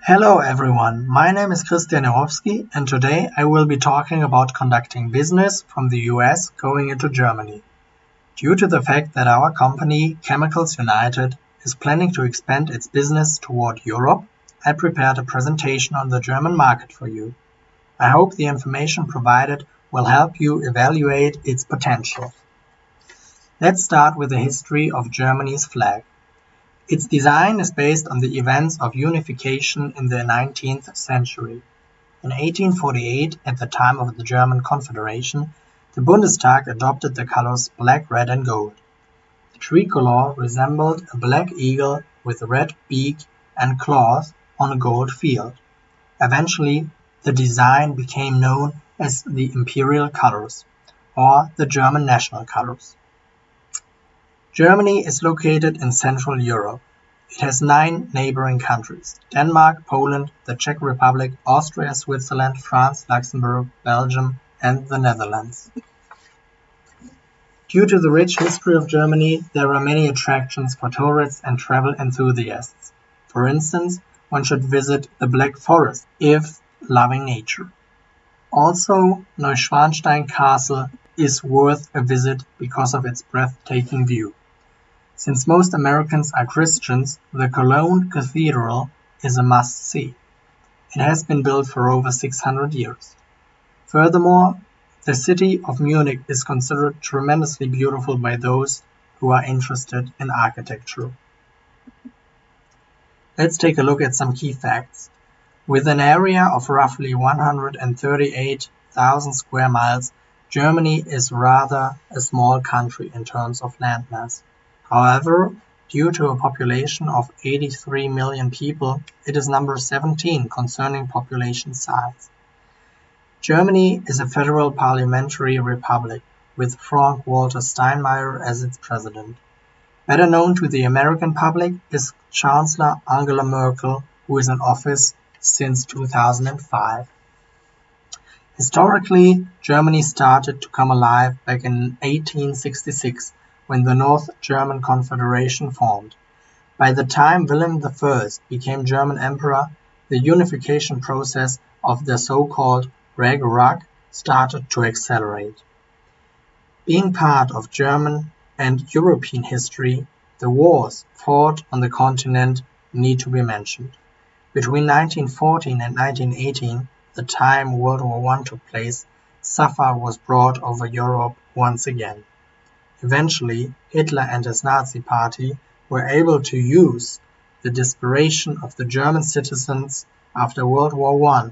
Hello everyone, my name is Christian Jarowski and today I will be talking about conducting business from the US going into Germany. Due to the fact that our company, Chemicals United, is planning to expand its business toward Europe, I prepared a presentation on the German market for you. I hope the information provided will help you evaluate its potential. Let's start with the history of Germany's flag. Its design is based on the events of unification in the 19th century. In 1848, at the time of the German Confederation, the Bundestag adopted the colors black, red and gold. The tricolor resembled a black eagle with a red beak and claws on a gold field. Eventually, the design became known as the imperial colors, or the German national colors. Germany is located in Central Europe. It has 9 neighboring countries: Denmark, Poland, the Czech Republic, Austria, Switzerland, France, Luxembourg, Belgium, and the Netherlands. Due to the rich history of Germany, there are many attractions for tourists and travel enthusiasts. For instance, one should visit the Black Forest if loving nature. Also, Neuschwanstein Castle is worth a visit because of its breathtaking view. Since most Americans are Christians, the Cologne Cathedral is a must-see. It has been built for over 600 years. Furthermore, the city of Munich is considered tremendously beautiful by those who are interested in architecture. Let's take a look at some key facts. With an area of roughly 138,000 square miles, Germany is rather a small country in terms of landmass. However, due to a population of 83 million people, it is number 17 concerning population size. Germany is a federal parliamentary republic with Frank-Walter Steinmeier as its president. Better known to the American public is Chancellor Angela Merkel, who is in office since 2005. Historically, Germany started to come alive back in 1866 when the North German Confederation formed. By the time Wilhelm I became German emperor, the unification process of the so-called Rägerwerk started to accelerate. Being part of German and European history, the wars fought on the continent need to be mentioned. Between 1914 and 1918, the time World War I took place, Safa was brought over Europe once again. Eventually, Hitler and his Nazi party were able to use the desperation of the German citizens after World War I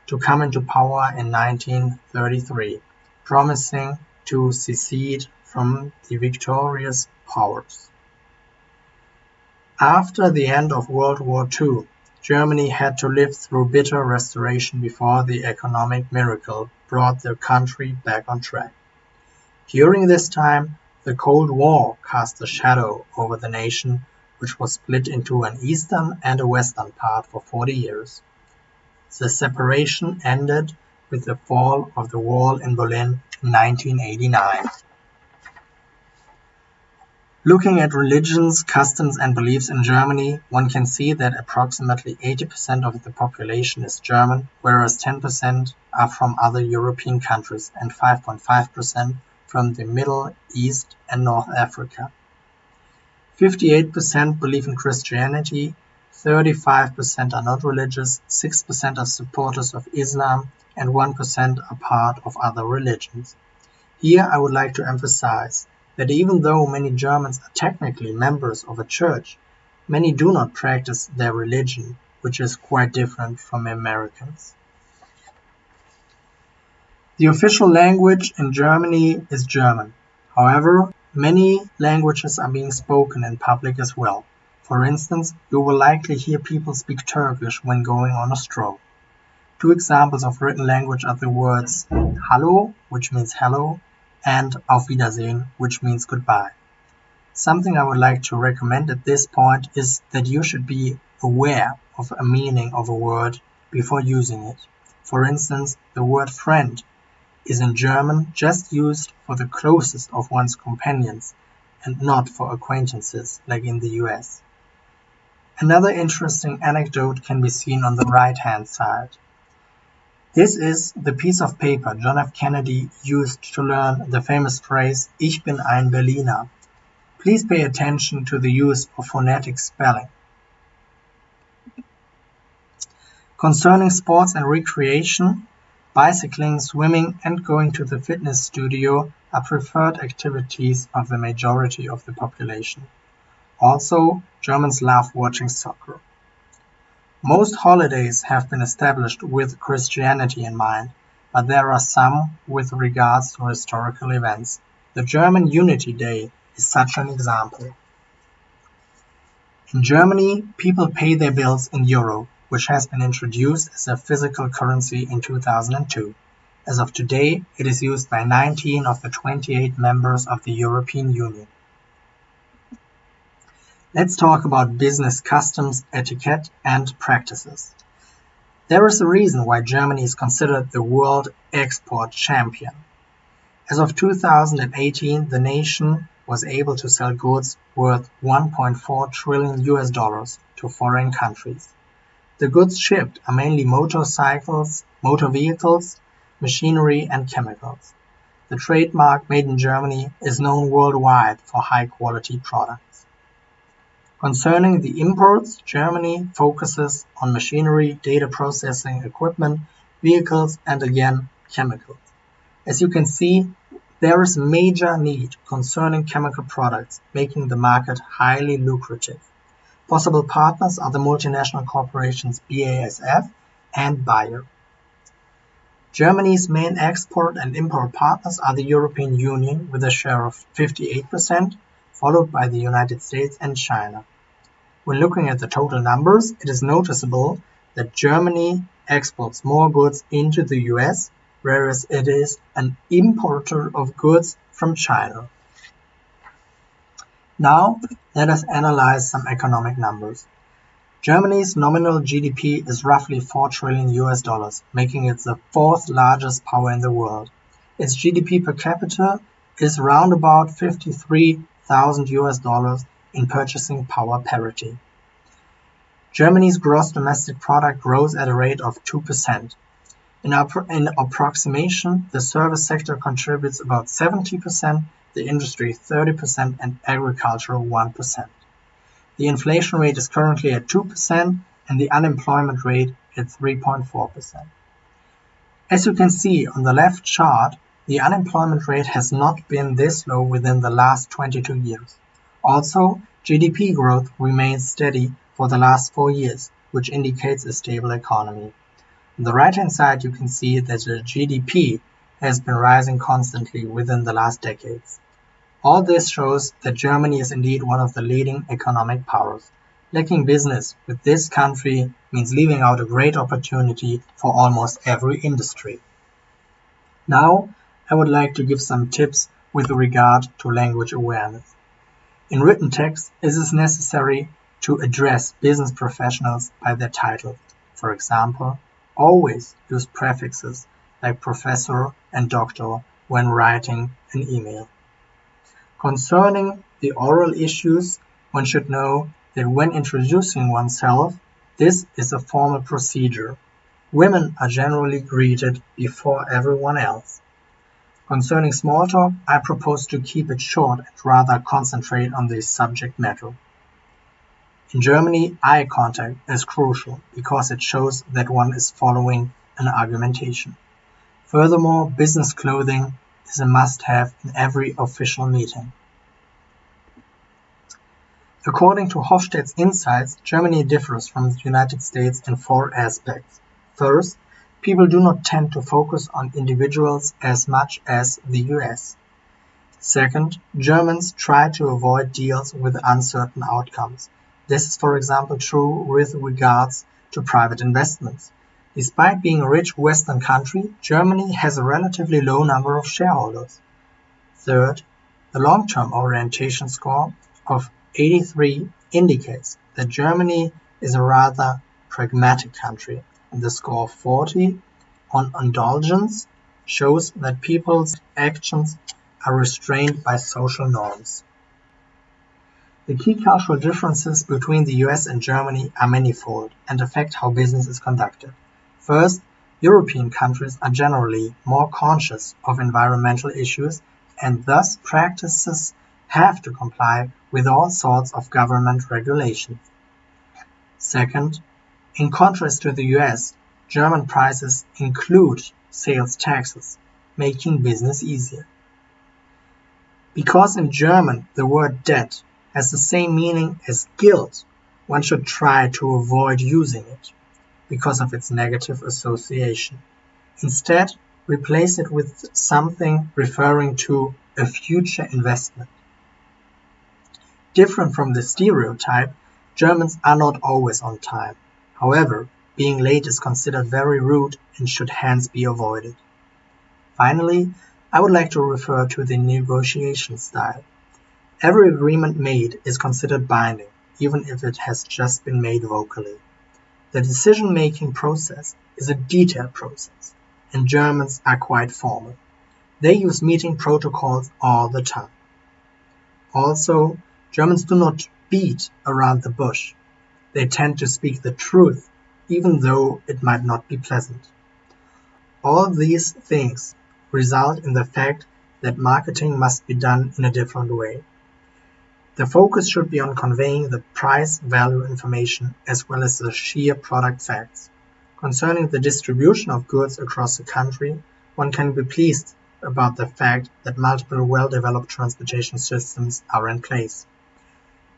to come into power in 1933, promising to secede from the victorious powers. After the end of World War II, Germany had to live through bitter restoration before the economic miracle brought the country back on track. During this time, the Cold War cast a shadow over the nation, which was split into an eastern and a western part for 40 years. The separation ended with the fall of the wall in Berlin in 1989. Looking at religions, customs and beliefs in Germany, one can see that approximately 80% of the population is German, whereas 10% are from other European countries and 5.5% from the Middle East and North Africa. 58% believe in Christianity, 35% are not religious, 6% are supporters of Islam, and 1% are part of other religions. Here I would like to emphasize that even though many Germans are technically members of a church, many do not practice their religion, which is quite different from Americans. The official language in Germany is German. However, many languages are being spoken in public as well. For instance, you will likely hear people speak Turkish when going on a stroll. 2 examples of written language are the words Hallo, which means hello, and Auf Wiedersehen, which means goodbye. Something I would like to recommend at this point is that you should be aware of a meaning of a word before using it. For instance, the word friend is in German just used for the closest of one's companions and not for acquaintances like in the US. Another interesting anecdote can be seen on the right-hand side. This is the piece of paper John F. Kennedy used to learn the famous phrase "Ich bin ein Berliner." Please pay attention to the use of phonetic spelling. Concerning sports and recreation, bicycling, swimming, and going to the fitness studio are preferred activities of the majority of the population. Also, Germans love watching soccer. Most holidays have been established with Christianity in mind, but there are some with regards to historical events. The German Unity Day is such an example. In Germany, people pay their bills in euro, which has been introduced as a physical currency in 2002. As of today, it is used by 19 of the 28 members of the European Union. Let's talk about business customs, etiquette, and practices. There is a reason why Germany is considered the world export champion. As of 2018, the nation was able to sell goods worth $1.4 trillion to foreign countries. The goods shipped are mainly motorcycles, motor vehicles, machinery, and chemicals. The trademark "Made in Germany" is known worldwide for high-quality products. Concerning the imports, Germany focuses on machinery, data processing equipment, vehicles, and again, chemicals. As you can see, there is major need concerning chemical products, making the market highly lucrative. Possible partners are the multinational corporations BASF and Bayer. Germany's main export and import partners are the European Union with a share of 58%, followed by the United States and China. When looking at the total numbers, it is noticeable that Germany exports more goods into the US, whereas it is an importer of goods from China. Now, let us analyze some economic numbers. Germany's nominal GDP is roughly $4 trillion, making it the fourth largest power in the world. Its GDP per capita is round about $53,000 in purchasing power parity. Germany's gross domestic product grows at a rate of 2%. In approximation, the service sector contributes about 70%, the industry 30%, and agriculture 1%. The inflation rate is currently at 2%, and the unemployment rate at 3.4%. As you can see on the left chart, the unemployment rate has not been this low within the last 22 years. Also, GDP growth remains steady for the last 4 years, which indicates a stable economy. On the right-hand side, you can see that the GDP has been rising constantly within the last decades. All this shows that Germany is indeed one of the leading economic powers. Lacking business with this country means leaving out a great opportunity for almost every industry. Now, I would like to give some tips with regard to language awareness. In written text, it is necessary to address business professionals by their title. For example, always use prefixes like professor and doctor when writing an email. Concerning the oral issues, one should know that when introducing oneself, this is a formal procedure. Women are generally greeted before everyone else. Concerning small talk, I propose to keep it short and rather concentrate on the subject matter. In Germany, eye contact is crucial because it shows that one is following an argumentation. Furthermore, business clothing is a must-have in every official meeting. According to Hofstede's insights, Germany differs from the United States in 4 aspects. First, people do not tend to focus on individuals as much as the US. Second, Germans try to avoid deals with uncertain outcomes. This is, for example, true with regards to private investments. Despite being a rich Western country, Germany has a relatively low number of shareholders. Third, the long-term orientation score of 83 indicates that Germany is a rather pragmatic country, and the score of 40 on indulgence shows that people's actions are restrained by social norms. The key cultural differences between the US and Germany are manifold and affect how business is conducted. First, European countries are generally more conscious of environmental issues and thus practices have to comply with all sorts of government regulations. Second, in contrast to the US, German prices include sales taxes, making business easier. Because in German the word debt has the same meaning as guilt, one should try to avoid using it because of its negative association. Instead, replace it with something referring to a future investment. Different from the stereotype, Germans are not always on time. However, being late is considered very rude and should hence be avoided. Finally, I would like to refer to the negotiation style. Every agreement made is considered binding, even if it has just been made vocally. The decision-making process is a detailed process, and Germans are quite formal. They use meeting protocols all the time. Also, Germans do not beat around the bush. They tend to speak the truth, even though it might not be pleasant. All these things result in the fact that marketing must be done in a different way. The focus should be on conveying the price-value information as well as the sheer product facts. Concerning the distribution of goods across the country, one can be pleased about the fact that multiple well-developed transportation systems are in place.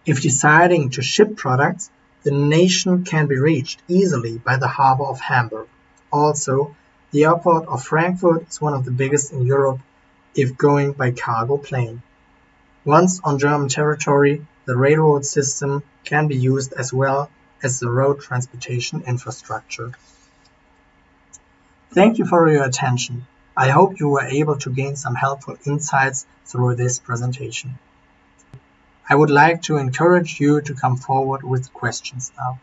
If deciding to ship products, the nation can be reached easily by the harbor of Hamburg. Also, the airport of Frankfurt is one of the biggest in Europe if going by cargo plane. Once on German territory, the railroad system can be used as well as the road transportation infrastructure. Thank you for your attention. I hope you were able to gain some helpful insights through this presentation. I would like to encourage you to come forward with questions now.